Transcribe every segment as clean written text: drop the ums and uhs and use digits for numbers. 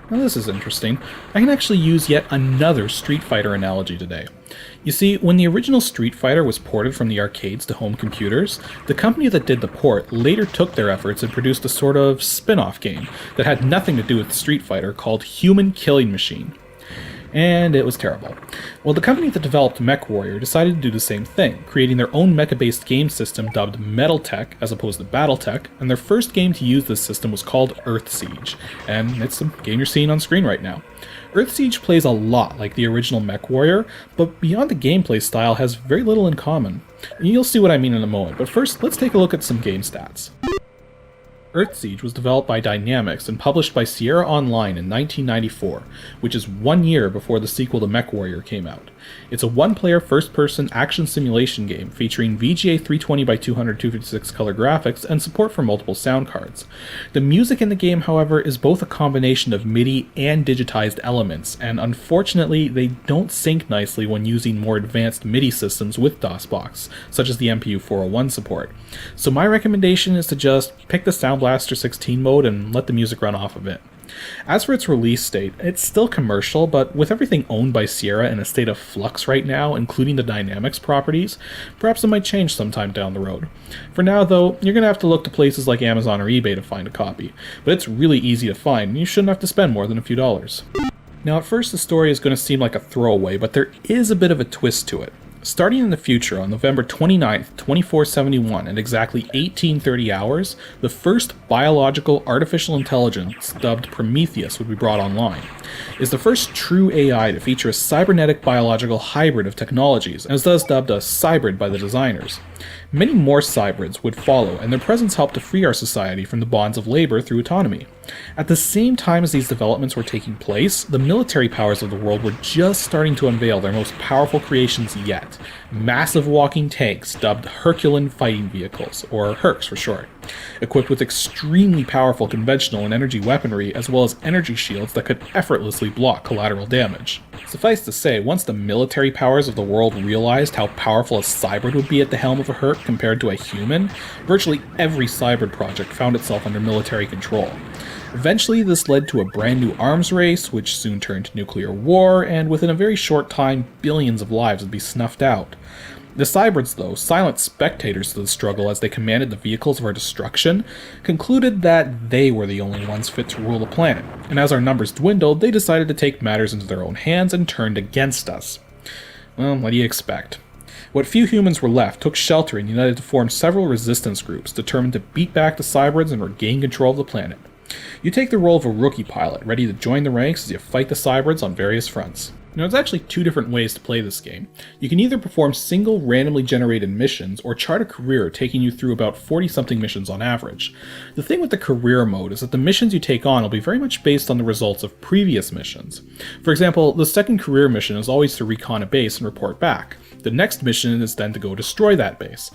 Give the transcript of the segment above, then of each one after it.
Now this is interesting. I can actually use yet another Street Fighter analogy today. You see, when the original Street Fighter was ported from the arcades to home computers, the company that did the port later took their efforts and produced a sort of spin-off game that had nothing to do with Street Fighter called Human Killing Machine. And it was terrible. Well, the company that developed MechWarrior decided to do the same thing, creating their own mecha-based game system dubbed MetalTech as opposed to BattleTech, and their first game to use this system was called EarthSiege, and it's the game you're seeing on screen right now. EarthSiege plays a lot like the original MechWarrior, but beyond the gameplay style has very little in common. And you'll see what I mean in a moment, but first, let's take a look at some game stats. EarthSiege was developed by Dynamics and published by Sierra Online in 1994, which is 1 year before the sequel to MechWarrior came out. It's a one-player, first-person action simulation game featuring VGA 320x200 256 color graphics and support for multiple sound cards. The music in the game, however, is both a combination of MIDI and digitized elements, and unfortunately they don't sync nicely when using more advanced MIDI systems with DOSBox, such as the MPU 401 support. So my recommendation is to just pick the Sound Blaster 16 mode and let the music run off of it. As for its release date, it's still commercial, but with everything owned by Sierra in a state of flux right now, including the Dynamics properties, perhaps it might change sometime down the road. For now though, you're going to have to look to places like Amazon or eBay to find a copy, but it's really easy to find and you shouldn't have to spend more than a few dollars. Now at first the story is going to seem like a throwaway, but there is a bit of a twist to it. Starting in the future, on November 29th, 2471, at exactly 1830 hours, the first biological artificial intelligence, dubbed Prometheus, would be brought online. It's the first true AI to feature a cybernetic biological hybrid of technologies, and is thus dubbed a cybrid by the designers. Many more cybrids would follow, and their presence helped to free our society from the bonds of labor through autonomy. At the same time as these developments were taking place, the military powers of the world were just starting to unveil their most powerful creations yet, massive walking tanks dubbed Herculean fighting vehicles, or HERCs for short, equipped with extremely powerful conventional and energy weaponry as well as energy shields that could effortlessly block collateral damage. Suffice to say, once the military powers of the world realized how powerful a cybrid would be at the helm of a HERC compared to a human, virtually every cybrid project found itself under military control. Eventually, this led to a brand new arms race, which soon turned to nuclear war, and within a very short time, billions of lives would be snuffed out. The cybrids, though, silent spectators to the struggle as they commanded the vehicles of our destruction, concluded that they were the only ones fit to rule the planet, and as our numbers dwindled, they decided to take matters into their own hands and turned against us. Well, what do you expect? What few humans were left took shelter and united to form several resistance groups determined to beat back the cybrids and regain control of the planet. You take the role of a rookie pilot, ready to join the ranks as you fight the cybrids on various fronts. Now, there's actually two different ways to play this game. You can either perform single randomly generated missions, or chart a career taking you through about 40-something missions on average. The thing with the career mode is that the missions you take on will be very much based on the results of previous missions. For example, the second career mission is always to recon a base and report back. The next mission is then to go destroy that base.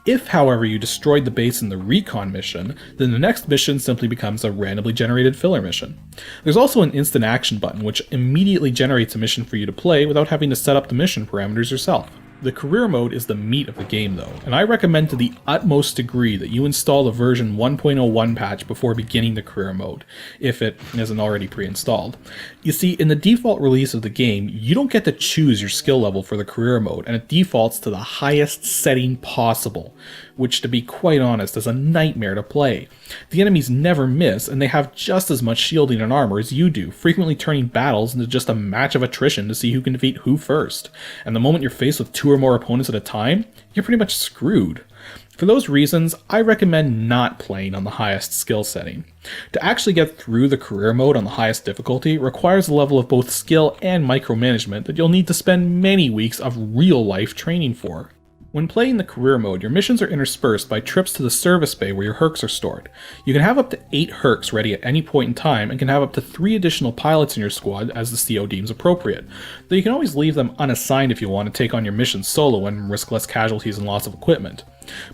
If, however, you destroyed the base in the recon mission, then the next mission simply becomes a randomly generated filler mission. There's also an instant action button which immediately generates a mission for you to play without having to set up the mission parameters yourself. The career mode is the meat of the game though, and I recommend to the utmost degree that you install the version 1.01 patch before beginning the career mode, if it isn't already pre-installed. You see, in the default release of the game, you don't get to choose your skill level for the career mode, and it defaults to the highest setting possible, which to be quite honest is a nightmare to play. The enemies never miss, and they have just as much shielding and armor as you do, frequently turning battles into just a match of attrition to see who can defeat who first. And the moment you're faced with 2 or more opponents at a time, you're pretty much screwed. For those reasons, I recommend not playing on the highest skill setting. To actually get through the career mode on the highest difficulty requires a level of both skill and micromanagement that you'll need to spend many weeks of real-life training for. When playing the career mode, your missions are interspersed by trips to the service bay where your HERCs are stored. You can have up to 8 HERCs ready at any point in time and can have up to 3 additional pilots in your squad as the CO deems appropriate, though you can always leave them unassigned if you want to take on your mission solo and risk less casualties and loss of equipment.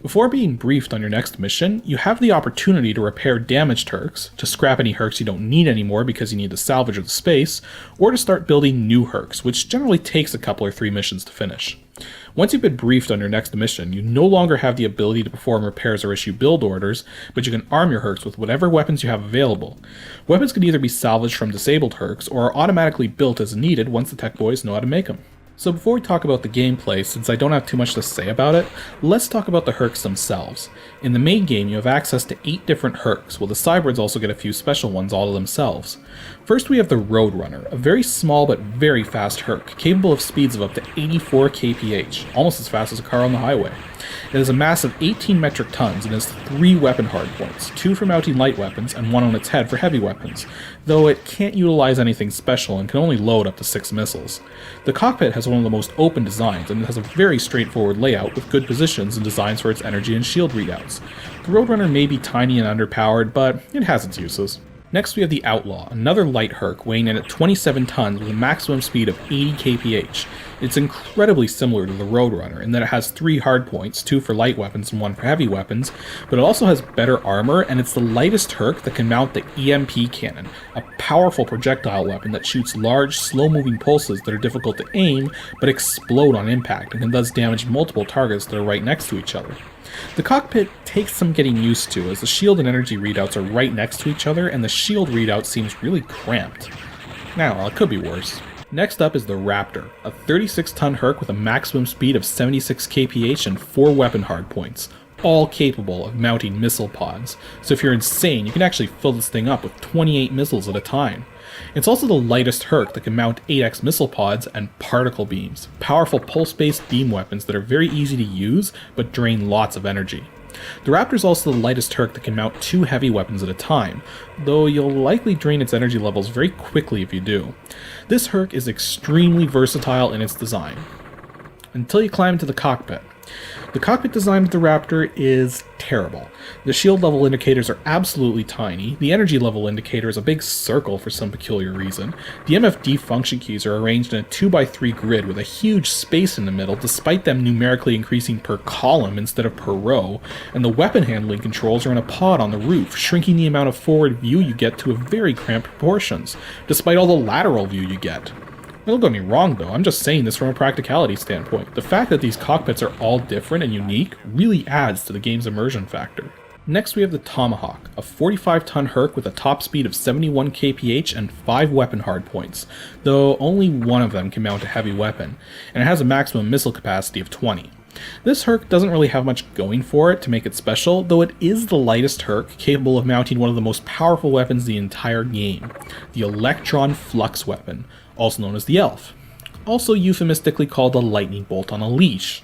Before being briefed on your next mission, you have the opportunity to repair damaged HERCs, to scrap any HERCs you don't need anymore because you need to salvage or the space, or to start building new HERCs, which generally takes a couple or 3 missions to finish. Once you've been briefed on your next mission, you no longer have the ability to perform repairs or issue build orders, but you can arm your HERCs with whatever weapons you have available. Weapons can either be salvaged from disabled HERCs or are automatically built as needed once the tech boys know how to make them. So before we talk about the gameplay, since I don't have too much to say about it, let's talk about the HERCs themselves. In the main game, you have access to 8 different HERCs, while the cyborgs also get a few special ones all to themselves. First we have the Roadrunner, a very small but very fast HERC, capable of speeds of up to 84 kph, almost as fast as a car on the highway. It has a mass of 18 metric tons and has 3 weapon hardpoints, 2 for mounting light weapons and 1 on its head for heavy weapons, though it can't utilize anything special and can only load up to 6 missiles. The cockpit has one of the most open designs and it has a very straightforward layout with good positions and designs for its energy and shield readouts. The Roadrunner may be tiny and underpowered, but it has its uses. Next we have the Outlaw, another light HERC weighing in at 27 tons with a maximum speed of 80 kph. It's incredibly similar to the Roadrunner in that it has 3 hardpoints, 2 for light weapons and 1 for heavy weapons, but it also has better armor and it's the lightest HERC that can mount the EMP cannon, a powerful projectile weapon that shoots large, slow-moving pulses that are difficult to aim but explode on impact and can thus damage multiple targets that are right next to each other. The cockpit takes some getting used to, as the shield and energy readouts are right next to each other and the shield readout seems really cramped. Now, well, it could be worse. Next up is the Raptor, a 36-ton HERC with a maximum speed of 76 kph and 4 weapon hardpoints, all capable of mounting missile pods. So if you're insane, you can actually fill this thing up with 28 missiles at a time. It's also the lightest HERC that can mount 8x missile pods and particle beams, powerful pulse-based beam weapons that are very easy to use but drain lots of energy. The Raptor is also the lightest HERC that can mount 2 heavy weapons at a time, though you'll likely drain its energy levels very quickly if you do. This HERC is extremely versatile in its design, until you climb into the cockpit. The cockpit design of the Raptor is terrible. The shield level indicators are absolutely tiny, the energy level indicator is a big circle for some peculiar reason, the MFD function keys are arranged in a 2x3 grid with a huge space in the middle despite them numerically increasing per column instead of per row, and the weapon handling controls are in a pod on the roof, shrinking the amount of forward view you get to a very cramped proportions, despite all the lateral view you get. Don't get me wrong though, I'm just saying this from a practicality standpoint. The fact that these cockpits are all different and unique really adds to the game's immersion factor. Next we have the Tomahawk, a 45-ton HERC with a top speed of 71 kph and 5 weapon hardpoints, though only one of them can mount a heavy weapon, and it has a maximum missile capacity of 20. This HERC doesn't really have much going for it to make it special, though it is the lightest HERC capable of mounting one of the most powerful weapons in the entire game, the Electron Flux weapon, also known as the ELF, also euphemistically called the lightning bolt on a leash.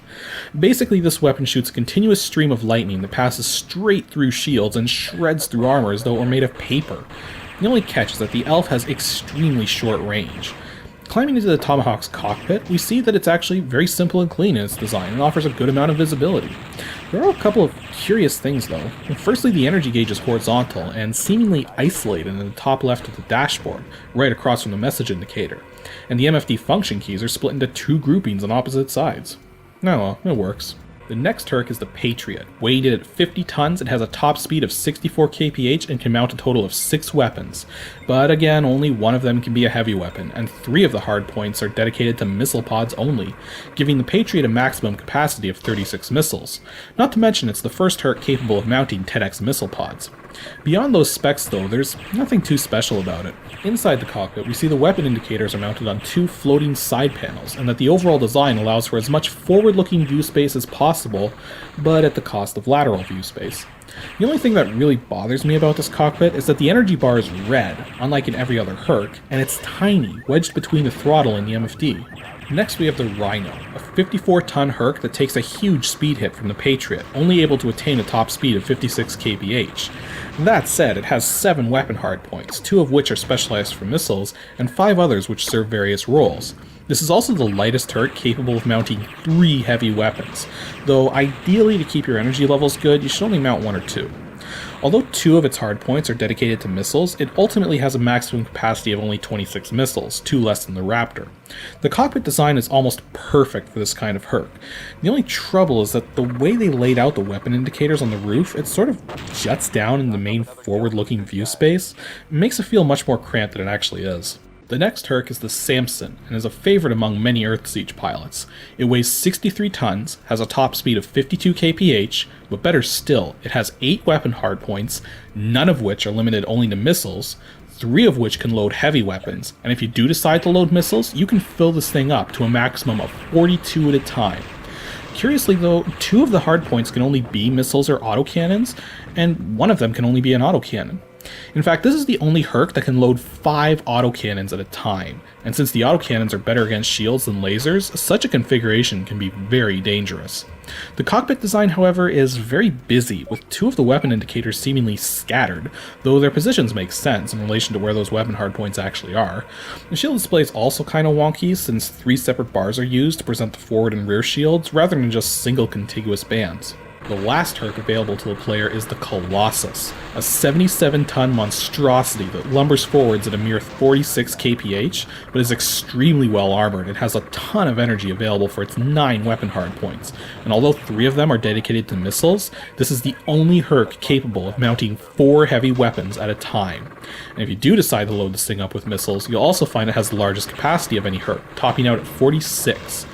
Basically, this weapon shoots a continuous stream of lightning that passes straight through shields and shreds through armor as though it were made of paper. The only catch is that the ELF has extremely short range. Climbing into the Tomahawk's cockpit, we see that it's actually very simple and clean in its design and offers a good amount of visibility. There are a couple of curious things though. Firstly, the energy gauge is horizontal and seemingly isolated in the top left of the dashboard, right across from the message indicator, and the MFD function keys are split into 2 groupings on opposite sides. No, it works. The next HERC is the Patriot. Weighted at 50 tons, it has a top speed of 64 kph and can mount a total of 6 weapons. But again, only one of them can be a heavy weapon, and 3 of the hardpoints are dedicated to missile pods only, giving the Patriot a maximum capacity of 36 missiles. Not to mention it's the first HERC capable of mounting 10x missile pods. Beyond those specs though, there's nothing too special about it. Inside the cockpit, we see the weapon indicators are mounted on 2 floating side panels, and that the overall design allows for as much forward-looking view space as possible, but at the cost of lateral view space. The only thing that really bothers me about this cockpit is that the energy bar is red, unlike in every other HERC, and it's tiny, wedged between the throttle and the MFD. Next we have the Rhino, a 54-ton HERC that takes a huge speed hit from the Patriot, only able to attain a top speed of 56 kph. That said, it has 7 weapon hardpoints, 2 of which are specialized for missiles, and 5 others which serve various roles. This is also the lightest HERC capable of mounting 3 heavy weapons, though ideally to keep your energy levels good, you should only mount 1 or 2. Although 2 of its hardpoints are dedicated to missiles, it ultimately has a maximum capacity of only 26 missiles, 2 less than the Raptor. The cockpit design is almost perfect for this kind of HERC. The only trouble is that the way they laid out the weapon indicators on the roof, it sort of juts down in the main forward-looking view space, and makes it feel much more cramped than it actually is. The next HERC is the Samson, and is a favorite among many EarthSiege pilots. It weighs 63 tons, has a top speed of 52 kph, but better still, it has 8 weapon hardpoints, none of which are limited only to missiles, 3 of which can load heavy weapons, and if you do decide to load missiles, you can fill this thing up to a maximum of 42 at a time. Curiously though, 2 of the hardpoints can only be missiles or autocannons, and 1 of them can only be an autocannon. In fact, this is the only HERC that can load 5 autocannons at a time, and since the autocannons are better against shields than lasers, such a configuration can be very dangerous. The cockpit design, however, is very busy, with 2 of the weapon indicators seemingly scattered, though their positions make sense in relation to where those weapon hardpoints actually are. The shield display is also kinda wonky, since 3 separate bars are used to present the forward and rear shields, rather than just single contiguous bands. The last HERC available to the player is the Colossus, a 77-ton monstrosity that lumbers forwards at a mere 46 kph, but is extremely well armored and has a ton of energy available for its 9 weapon hardpoints, and although 3 of them are dedicated to missiles, this is the only HERC capable of mounting 4 heavy weapons at a time. And if you do decide to load this thing up with missiles, you'll also find it has the largest capacity of any HERC, topping out at 46.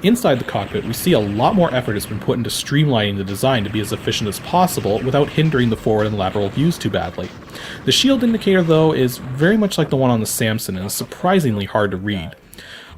Inside the cockpit, we see a lot more effort has been put into streamlining the design to be as efficient as possible without hindering the forward and lateral views too badly. The shield indicator, though, is very much like the one on the Samson and is surprisingly hard to read.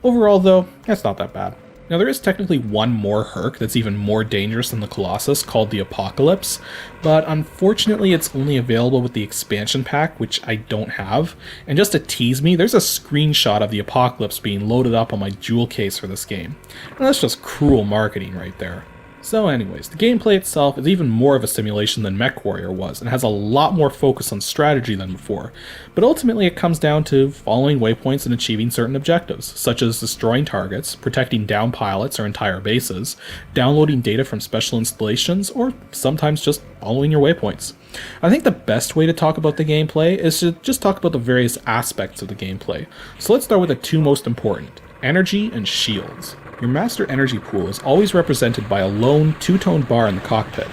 Overall, though, that's not that bad. Now, there is technically one more HERC that's even more dangerous than the Colossus, called the Apocalypse, but unfortunately it's only available with the expansion pack, which I don't have. And just to tease me, there's a screenshot of the Apocalypse being loaded up on my jewel case for this game. And that's just cruel marketing right there. So anyways, the gameplay itself is even more of a simulation than MechWarrior was, and has a lot more focus on strategy than before, but ultimately it comes down to following waypoints and achieving certain objectives, such as destroying targets, protecting down pilots or entire bases, downloading data from special installations, or sometimes just following your waypoints. I think the best way to talk about the gameplay is to just talk about the various aspects of the gameplay, so let's start with the 2 most important: energy and shields. Your master energy pool is always represented by a lone 2-toned bar in the cockpit.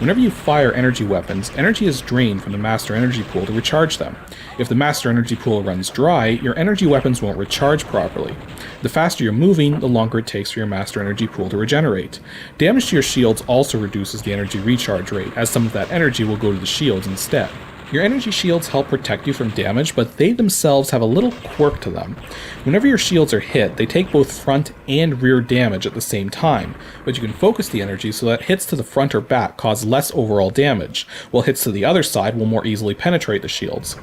Whenever you fire energy weapons, energy is drained from the master energy pool to recharge them. If the master energy pool runs dry, your energy weapons won't recharge properly. The faster you're moving, the longer it takes for your master energy pool to regenerate. Damage to your shields also reduces the energy recharge rate, as some of that energy will go to the shields instead. Your energy shields help protect you from damage, but they themselves have a little quirk to them. Whenever your shields are hit, they take both front and rear damage at the same time, but you can focus the energy so that hits to the front or back cause less overall damage, while hits to the other side will more easily penetrate the shields.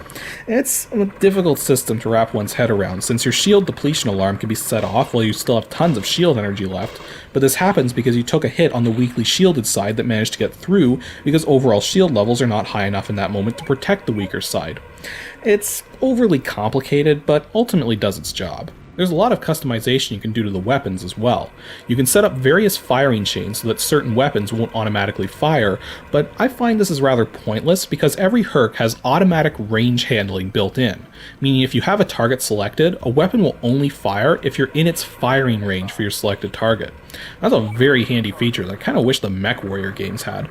It's a difficult system to wrap one's head around, since your shield depletion alarm can be set off while you still have tons of shield energy left, but this happens because you took a hit on the weakly shielded side that managed to get through because overall shield levels are not high enough in that moment to protect the weaker side. It's overly complicated, but ultimately does its job. There's a lot of customization you can do to the weapons as well. You can set up various firing chains so that certain weapons won't automatically fire, but I find this is rather pointless because every HERC has automatic range handling built in, meaning if you have a target selected, a weapon will only fire if you're in its firing range for your selected target. That's a very handy feature that I kind of wish the MechWarrior games had.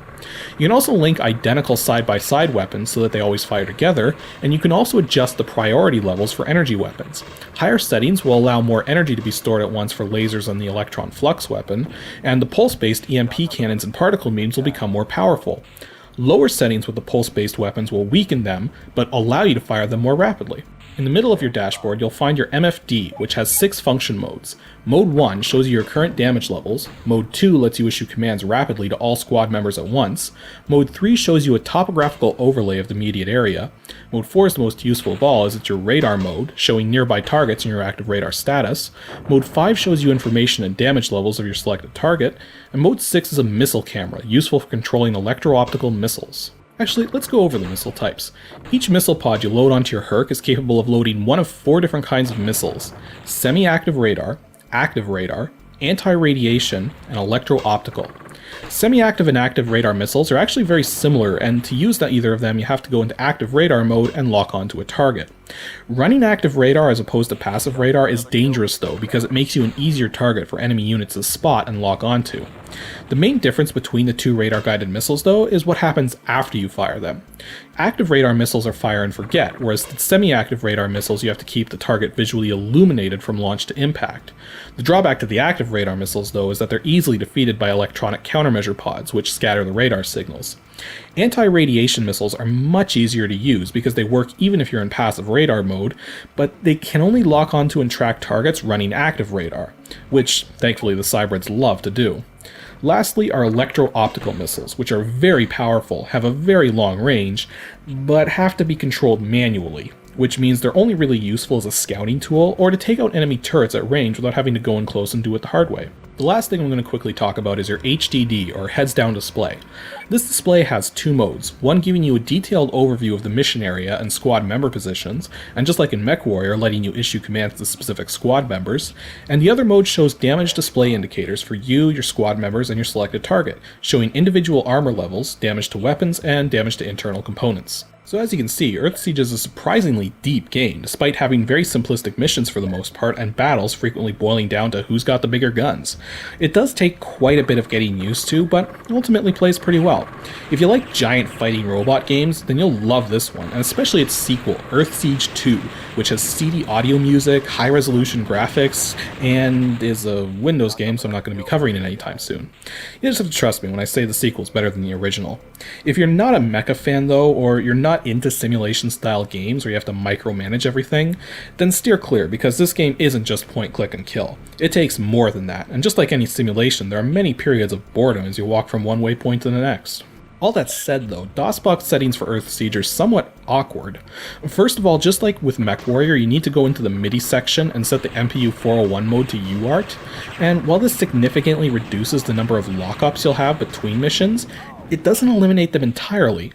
You can also link identical side-by-side weapons so that they always fire together, and you can also adjust the priority levels for energy weapons. Higher settings will allow more energy to be stored at once for lasers on the electron flux weapon, and the pulse-based EMP cannons and particle beams will become more powerful. Lower settings with the pulse-based weapons will weaken them, but allow you to fire them more rapidly. In the middle of your dashboard, you'll find your MFD, which has 6 function modes. Mode 1 shows you your current damage levels, Mode 2 lets you issue commands rapidly to all squad members at once, Mode 3 shows you a topographical overlay of the immediate area, Mode 4 is the most useful of all as it's your radar mode, showing nearby targets and your active radar status, Mode 5 shows you information and damage levels of your selected target, and Mode 6 is a missile camera, useful for controlling electro-optical missiles. Actually, let's go over the missile types. Each missile pod you load onto your HERC is capable of loading one of 4 different kinds of missiles: semi-active radar, active radar, anti-radiation, and electro-optical. Semi-active and active radar missiles are actually very similar, and to use either of them you have to go into active radar mode and lock onto a target. Running active radar as opposed to passive radar is dangerous though, because it makes you an easier target for enemy units to spot and lock onto. The main difference between the two radar-guided missiles though is what happens after you fire them. Active radar missiles are fire and forget, whereas the semi-active radar missiles you have to keep the target visually illuminated from launch to impact. The drawback to the active radar missiles though is that they're easily defeated by electronic countermeasure pods, which scatter the radar signals. Anti-radiation missiles are much easier to use because they work even if you're in passive radar mode, but they can only lock onto and track targets running active radar, which thankfully the cybrids love to do. Lastly are electro-optical missiles, which are very powerful, have a very long range, but have to be controlled manually, which means they're only really useful as a scouting tool or to take out enemy turrets at range without having to go in close and do it the hard way. The last thing I'm going to quickly talk about is your HDD, or heads down display. This display has two modes, one giving you a detailed overview of the mission area and squad member positions, and just like in MechWarrior letting you issue commands to specific squad members, and the other mode shows damage display indicators for you, your squad members, and your selected target, showing individual armor levels, damage to weapons, and damage to internal components. So as you can see, EarthSiege is a surprisingly deep game, despite having very simplistic missions for the most part, and battles frequently boiling down to who's got the bigger guns. It does take quite a bit of getting used to, but ultimately plays pretty well. If you like giant fighting robot games, then you'll love this one, and especially its sequel, EarthSiege 2, which has CD audio music, high-resolution graphics, and is a Windows game, so I'm not going to be covering it anytime soon. You just have to trust me when I say the sequel's better than the original. If you're not a mecha fan though, or you're not into simulation-style games where you have to micromanage everything, then steer clear, because this game isn't just point, click, and kill. It takes more than that, and just like any simulation, there are many periods of boredom as you walk from one waypoint to the next. All that said though, DOSBox settings for EarthSiege are somewhat awkward. First of all, just like with MechWarrior, you need to go into the MIDI section and set the MPU 401 mode to UART, and while this significantly reduces the number of lockups you'll have between missions, it doesn't eliminate them entirely.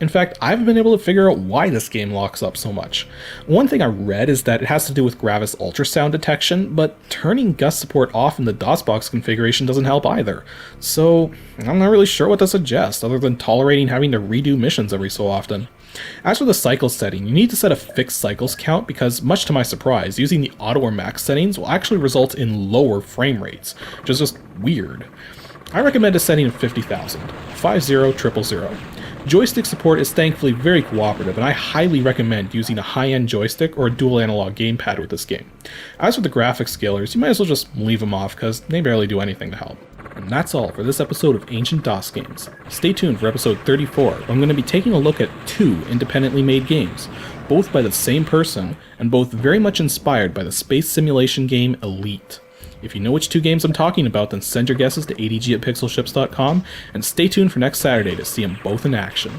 In fact, I haven't been able to figure out why this game locks up so much. One thing I read is that it has to do with Gravis ultrasound detection, but turning gust support off in the DOSBox configuration doesn't help either. So, I'm not really sure what to suggest, other than tolerating having to redo missions every so often. As for the cycles setting, you need to set a fixed cycles count because, much to my surprise, using the auto or max settings will actually result in lower frame rates, which is just weird. I recommend a setting of 50,000, 50,000. Joystick support is thankfully very cooperative, and I highly recommend using a high-end joystick or a dual analog gamepad with this game. As for the graphics scalers, you might as well just leave them off because they barely do anything to help. And that's all for this episode of Ancient DOS Games. Stay tuned for episode 34, where I'm going to be taking a look at two independently made games, both by the same person, and both very much inspired by the space simulation game Elite. If you know which two games I'm talking about, then send your guesses to adg@pixelships.com, and stay tuned for next Saturday to see them both in action.